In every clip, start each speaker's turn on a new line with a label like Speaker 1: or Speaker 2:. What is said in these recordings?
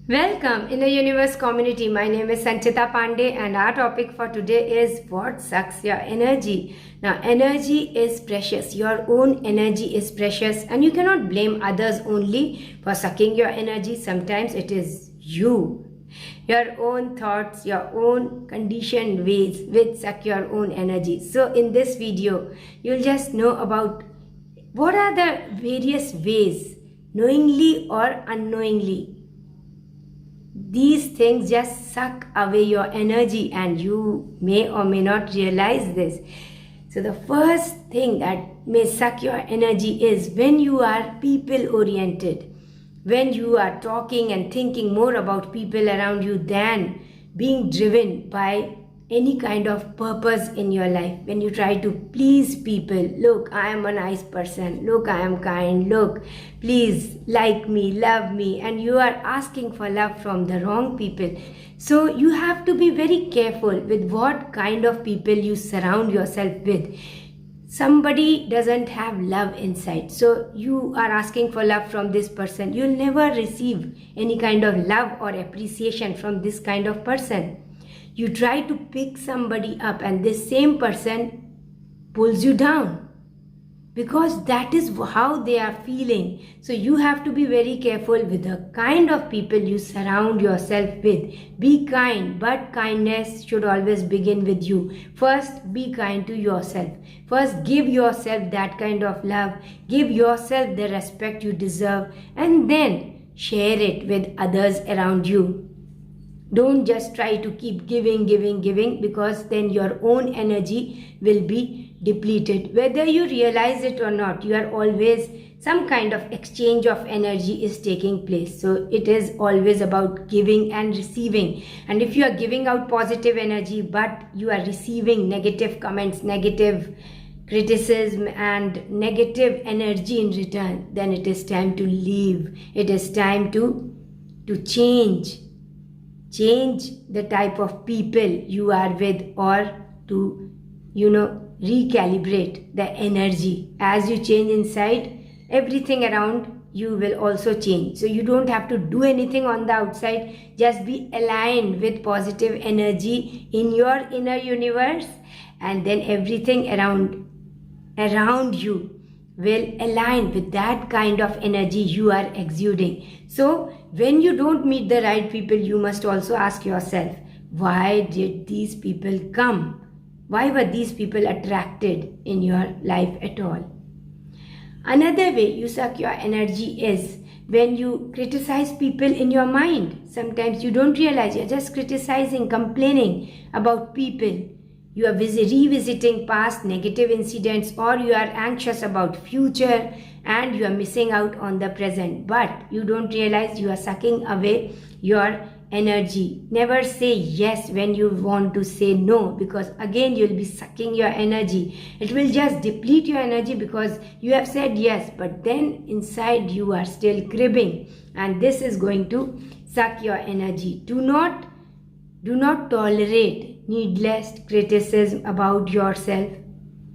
Speaker 1: Welcome in the universe community. My name is Sanchita Pandey and our topic for today is what sucks your energy. Now, energy is precious. Your own energy is precious and you cannot blame others only for sucking your energy. Sometimes it is you. Your own thoughts, your own conditioned ways which suck your own energy. So in this video, you'll just know about what are the various ways, knowingly or unknowingly, these things just suck away your energy and you may or may not realize this. So the first thing that may suck your energy is when you are people oriented, when you are talking and thinking more about people around you than being driven by any kind of purpose in your life. When you try to please people, look, I am a nice person, look, I am kind, look, please like me, love me, and you are asking for love from the wrong people. So you have to be very careful with what kind of people you surround yourself with. Somebody doesn't have love inside, so you are asking for love from this person. You'll never receive any kind of love or appreciation from this kind of person. You try to pick somebody up and this same person pulls you down because that is how they are feeling. So you have to be very careful with the kind of people you surround yourself with. Be kind, but kindness should always begin with you. First, be kind to yourself. First, give yourself that kind of love. Give yourself the respect you deserve and then share it with others around you. Don't just try to keep giving because then your own energy will be depleted. Whether you realize it or not, you are always, some kind of exchange of energy is taking place. So it is always about giving and receiving. And if you are giving out positive energy but you are receiving negative comments, negative criticism and negative energy in return, then it is time to leave. It is time to change the type of people you are with, or to recalibrate the energy. As you change inside, everything around you will also change. So you don't have to do anything on the outside, just be aligned with positive energy in your inner universe and then everything around you will align with that kind of energy you are exuding. So when you don't meet the right people, you must also ask yourself, why did these people come? Why were these people attracted in your life at all? Another way you suck your energy is when you criticize people in your mind. Sometimes you don't realize you're just criticizing, complaining about people. You are revisiting past negative incidents, or you are anxious about future and you are missing out on the present, but you don't realize you are sucking away your energy. Never say yes when you want to say no, because again you'll be sucking your energy. It will just deplete your energy because you have said yes, but then inside you are still cribbing, and this is going to suck your energy. Do not tolerate needless criticism about yourself.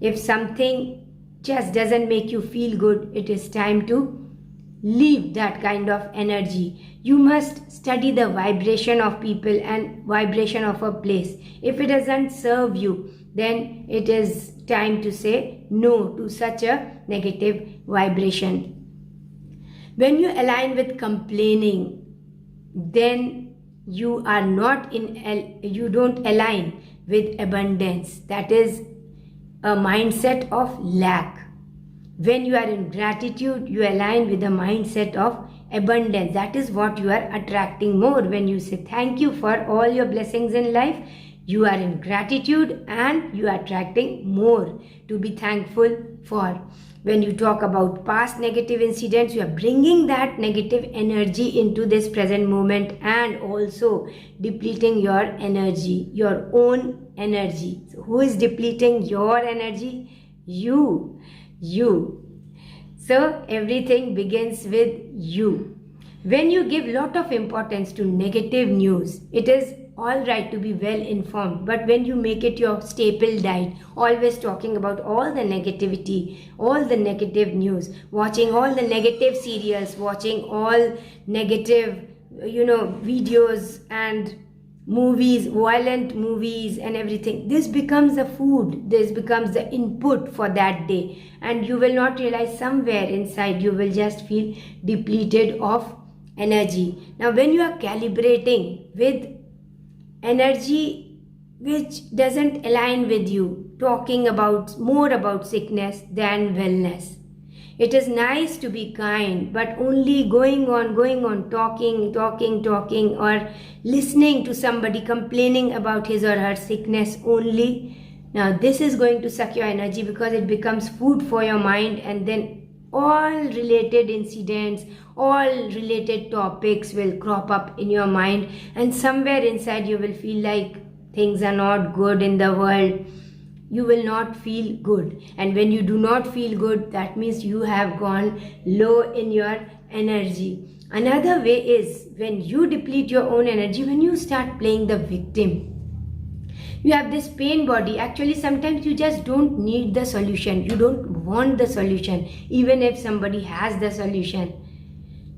Speaker 1: If something just doesn't make you feel good, it is time to leave that kind of energy. You must study the vibration of people and vibration of a place. If it doesn't serve you, then it is time to say no to such a negative vibration. When you align with complaining, then you don't align with abundance. That is a mindset of lack. When you are in gratitude, you align with the mindset of abundance. That is what you are attracting more. When you say thank you for all your blessings in life, you are in gratitude and you are attracting more to be thankful for. When you talk about past negative incidents, you are bringing that negative energy into this present moment and also depleting your energy, your own energy. So who is depleting your energy? You. So everything begins with you. When you give lot of importance to negative news, it is all right to be well informed, but when you make it your staple diet, always talking about all the negativity, all the negative news, watching all the negative serials, watching all negative videos and movies, violent movies and everything. This becomes the food, this becomes the input for that day, and you will not realize somewhere inside you will just feel depleted of energy. Now when you are calibrating with energy which doesn't align with you, talking about more about sickness than wellness, it is nice to be kind, but only going on, talking, or listening to somebody complaining about his or her sickness only. Now, this is going to suck your energy because it becomes food for your mind, and then all related incidents, all related topics will crop up in your mind, and somewhere inside you will feel like things are not good in the world. You will not feel good, and when you do not feel good, that means you have gone low in your energy. Another way is when you deplete your own energy, when you start playing the victim. You have this pain body. Actually, sometimes you just don't need the solution. You don't want the solution, even if somebody has the solution,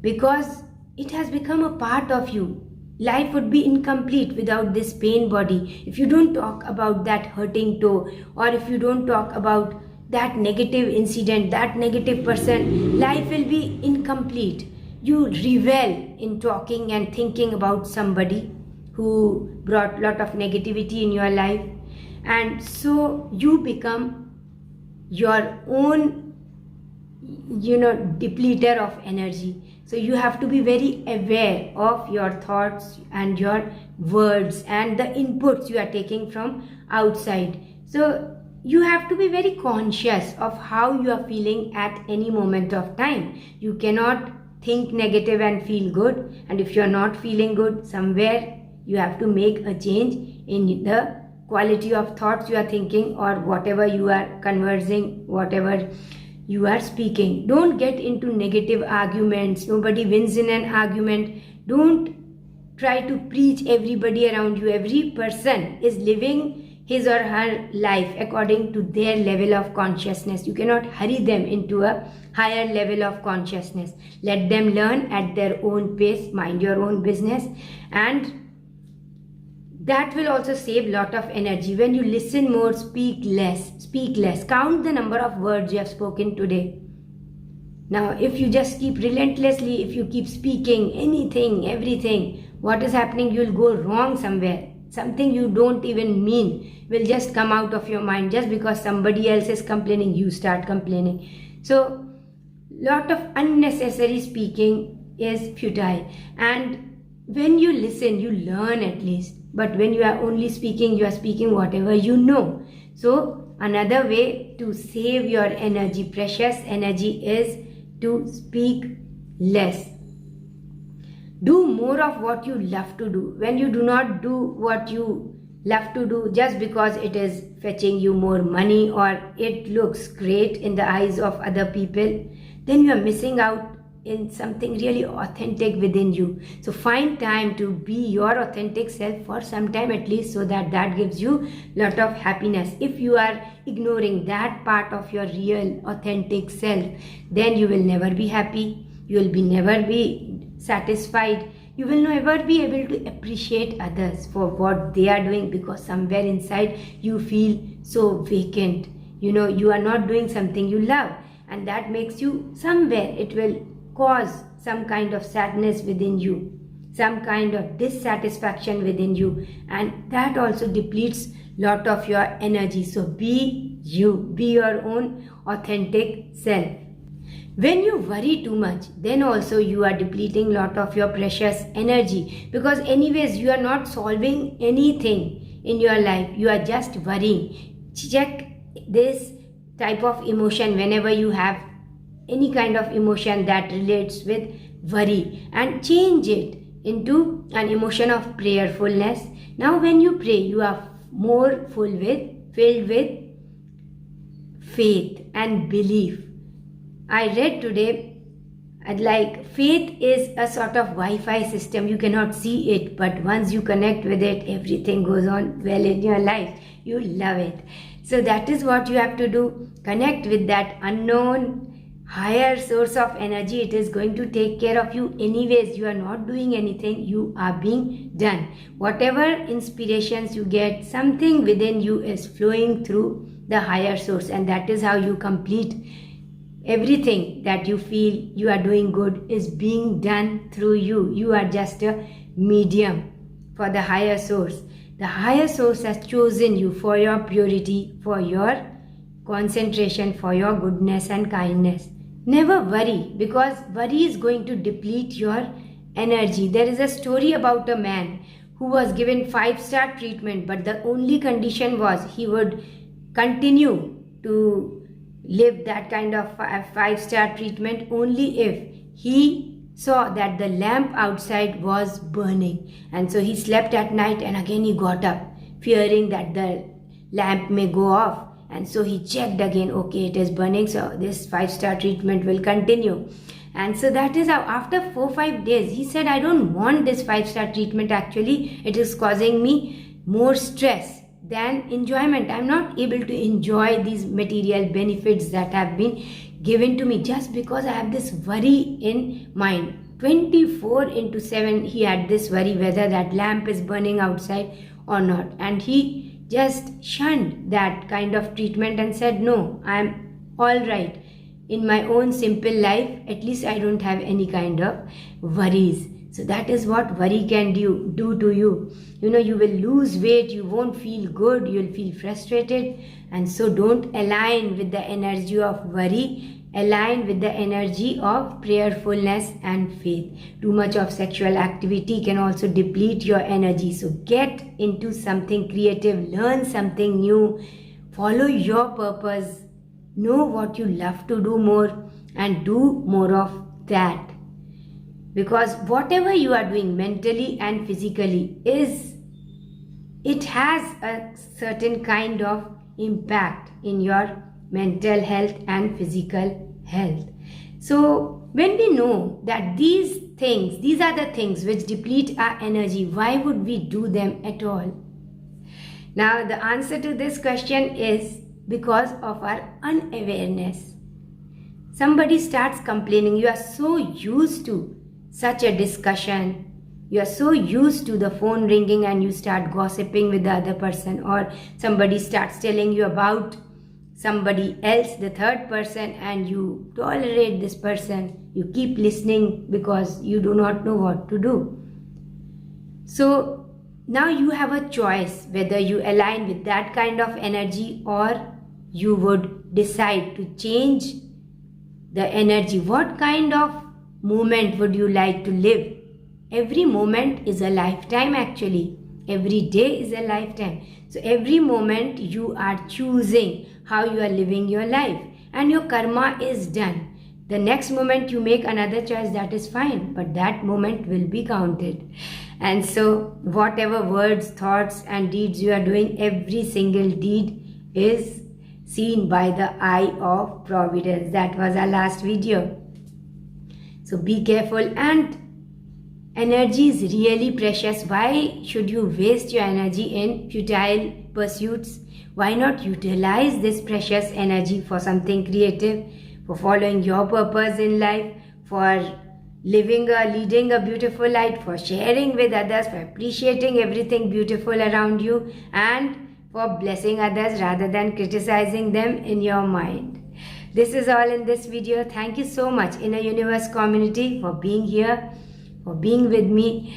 Speaker 1: because it has become a part of you. Life would be incomplete without this pain body. If you don't talk about that hurting toe, or if you don't talk about that negative incident, that negative person, life will be incomplete. You revel in talking and thinking about somebody who brought a lot of negativity in your life, and so you become your own depleter of energy. So you have to be very aware of your thoughts and your words and the inputs you are taking from outside. So you have to be very conscious of how you are feeling at any moment of time. You cannot think negative and feel good, and if you are not feeling good, somewhere you have to make a change in the quality of thoughts you are thinking, or whatever you are conversing, whatever you are speaking. Don't get into negative arguments. Nobody wins in an argument. Don't try to preach everybody around you. Every person is living his or her life according to their level of consciousness. You cannot hurry them into a higher level of consciousness. Let them learn at their own pace. Mind your own business, and that will also save a lot of energy. When you listen more, speak less. Count the number of words you have spoken today. Now, if you just keep relentlessly, if you keep speaking anything, everything, what is happening? You will go wrong somewhere. Something you don't even mean will just come out of your mind. Just because somebody else is complaining, you start complaining. So, lot of unnecessary speaking is futile. And when you listen, you learn at least. But when you are only speaking, you are speaking whatever you know. So another way to save your energy, precious energy, is to speak less. Do more of what you love to do. When you do not do what you love to do just because it is fetching you more money or it looks great in the eyes of other people, then you are missing out in something really authentic within you. So find time to be your authentic self for some time at least, so that gives you a lot of happiness. If you are ignoring that part of your real authentic self, then you will never be happy. You will never be satisfied. You will never be able to appreciate others for what they are doing, because somewhere inside you feel so vacant. You are not doing something you love, and that makes you, somewhere it will cause some kind of sadness within you, some kind of dissatisfaction within you, and that also depletes lot of your energy. So be you, be your own authentic self. When you worry too much, then also you are depleting lot of your precious energy, because anyways you are not solving anything in your life, you are just worrying. Check this type of emotion whenever you have any kind of emotion that relates with worry, and change it into an emotion of prayerfulness. Now when you pray, you are more filled with faith and belief. I read today, like, faith is a sort of Wi-Fi system. You cannot see it, but once you connect with it, everything goes on well in your life. You love it. So that is what you have to do. Connect with that unknown higher source of energy, it is going to take care of you anyways. You are not doing anything, you are being done. Whatever inspirations you get, something within you is flowing through the higher source, and that is how you complete everything that you feel you are doing good is being done through you. You are just a medium for the higher source. The higher source has chosen you for your purity, for your concentration, for your goodness and kindness. Never worry, because worry is going to deplete your energy. There is a story about a man who was given 5-star treatment, but the only condition was he would continue to live that kind of 5-star treatment only if he saw that the lamp outside was burning. And so he slept at night, and again he got up fearing that the lamp may go off. And so he checked again, okay, it is burning, so this 5-star treatment will continue. And so that is how after 4-5 days he said, I don't want this 5-star treatment, actually it is causing me more stress than enjoyment. I'm not able to enjoy these material benefits that have been given to me just because I have this worry in mind. 24/7 he had this worry whether that lamp is burning outside or not, and he just shunned that kind of treatment and said, no, I'm all right in my own simple life, at least I don't have any kind of worries. So that is what worry can do to you. You will lose weight, you won't feel good, you'll feel frustrated. And so don't align with the energy of worry. Align with the energy of prayerfulness and faith. Too much of sexual activity can also deplete your energy. So get into something creative, learn something new, follow your purpose, know what you love to do more, and do more of that. Because whatever you are doing mentally and physically it has a certain kind of impact in your mental health and physical health. So when we know that these are the things which deplete our energy, why would we do them at all? Now the answer to this question is because of our unawareness. Somebody starts complaining, you are so used to such a discussion, you are so used to the phone ringing and you start gossiping with the other person, or somebody starts telling you about somebody else, the third person, and you tolerate this person. You keep listening because you do not know what to do. So now you have a choice whether you align with that kind of energy or you would decide to change the energy. What kind of moment would you like to live? Every moment is a lifetime, actually. Every day is a lifetime. So every moment you are choosing how you are living your life, and your karma is done. The next moment you make another choice, that is fine, but that moment will be counted. And so whatever words, thoughts and deeds you are doing, every single deed is seen by the eye of providence. That was our last video. So be careful, and energy is really precious. Why should you waste your energy in futile pursuits? Why not utilize this precious energy for something creative, for following your purpose in life, for leading a beautiful life, for sharing with others, for appreciating everything beautiful around you, and for blessing others rather than criticizing them in your mind. This is all in this video. Thank you so much, Inner Universe community, for being here, for being with me.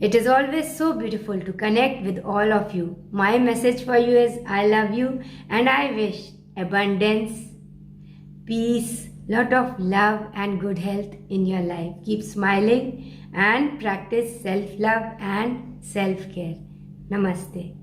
Speaker 1: It is always so beautiful to connect with all of you. My message for you is I love you, and I wish abundance, peace, lot of love and good health in your life. Keep smiling and practice self-love and self-care. Namaste.